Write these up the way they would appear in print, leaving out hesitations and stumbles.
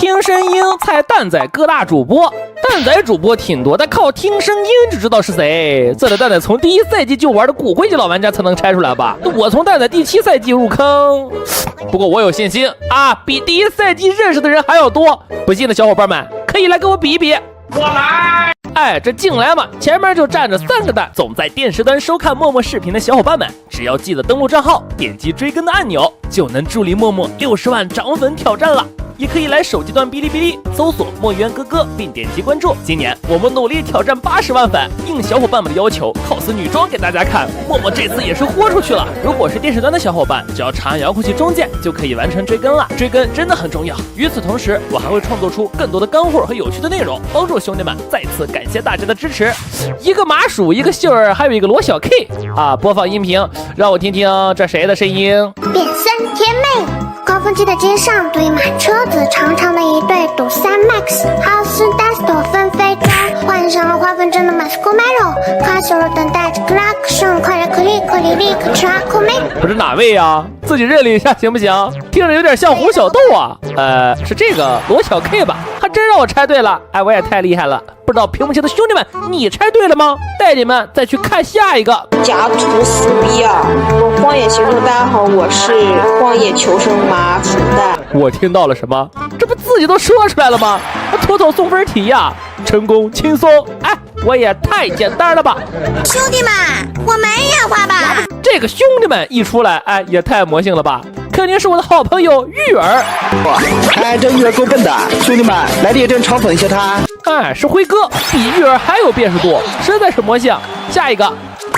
听声音猜蛋仔各大主播，蛋仔主播挺多，但靠听声音就知道是谁。这的蛋仔从第1赛季就玩的骨灰级老玩家才能猜出来吧？我从蛋仔第7赛季入坑，不过我有信心啊，比第1赛季认识的人还要多。不信的小伙伴们可以来跟我比一比。我来。哎，这进来嘛，前面就站着3个蛋。总在电视端收看陌陌视频的小伙伴们，只要记得登录账号，点击追更的按钮，就能助力陌陌60万涨粉挑战了。也可以来手机端哔哩哔哩搜索墨渊哥哥，并点击关注。今年我们努力挑战80万粉，应小伙伴们的要求，cos女装给大家看。陌陌这次也是豁出去了。如果是电视端的小伙伴，只要长按遥控器中键就可以完成追更了。追更真的很重要。与此同时，我还会创作出更多的干货和有趣的内容，帮助兄弟们。再次感谢大家的支持。一个麻薯，一个秀儿，还有一个罗小 K 啊！播放音频，让我听听这谁的声音。变身甜美。高峰期的街上堆满车子，长长的一队堵塞 Max， 好事 Dust 纷飞中，换上了花粉症的 Masco Melo， 卡修了等待着 Collection， 快点可里立刻 Traco Me。不是哪位呀？自己认领一下行不行？听着有点像胡小豆啊。是这个罗小 K 吧？还真让我猜对了。哎，我也太厉害了。不知道屏幕前的兄弟们，你猜对了吗？带你们再去看下一个。家徒四壁啊！荒野求生，大家好，我是荒野求生麻薯蛋。我听到了什么？这不自己都说出来了吗？妥妥送分题呀！成功轻松。哎，我也太简单了吧！兄弟们，我们也画吧。这个兄弟们一出来，哎，也太魔性了吧！肯定是我的好朋友玉儿。哎，这玉儿够笨的，兄弟们来点真嘲讽一下他。哎，是辉哥，比玉儿还有辨识度，实在是魔性。下一个，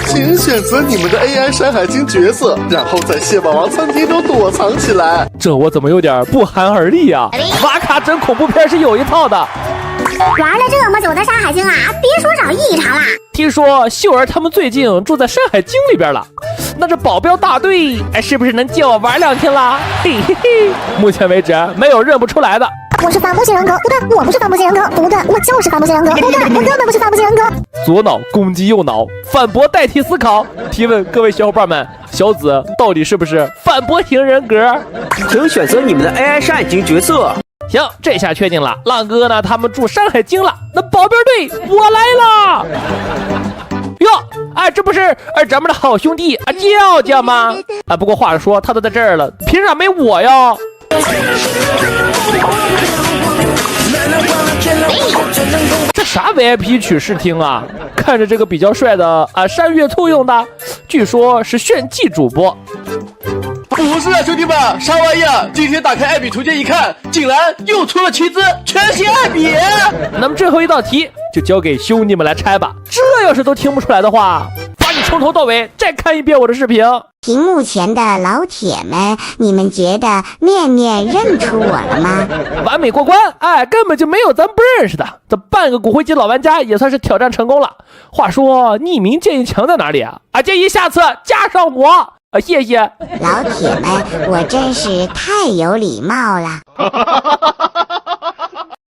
请选择你们的 AI 山海经角色，然后在蟹堡王餐厅中躲藏起来。这我怎么有点不寒而栗呀？瓦卡真恐怖片是有一套的。玩了这么久的山海经啊，别说找异常啦。听说秀儿他们最近住在山海经里边了，那这保镖大队哎，是不是能借我玩2天啦？嘿嘿嘿，目前为止没有认不出来的。我是反驳型人格，不对，我不是反驳型人格，不对，我就是反驳型人格，不对，我根本不是反驳型人格。左脑攻击右脑，反驳代替思考。提问各位小伙伴们，小紫到底是不是反驳型人格？请选择你们的 AI 山海经角色。行，这下确定了，浪哥呢他们住山海经了，那保镖队我来了。哟，哎，这不是咱们的好兄弟啊叫叫吗？啊，不过话说他都在这儿了，凭啥没我呀？这啥 VIP 取视听啊？看着这个比较帅的啊，山岳兔用的，据说是炫技主播。不是啊，兄弟们，啥玩意儿？今天打开爱比图鉴一看，竟然又出了奇资，全新爱比。那么最后一道题就交给兄弟们来拆吧。这要是都听不出来的话，把你从头到尾再看一遍我的视频。屏幕前的老铁们，你们觉得面面认出我了吗？完美过关，哎，根本就没有咱不认识的。这半个骨灰级老玩家也算是挑战成功了。话说匿名建议墙在哪里啊？建议下次加上我。谢谢老铁们，我真是太有礼貌了。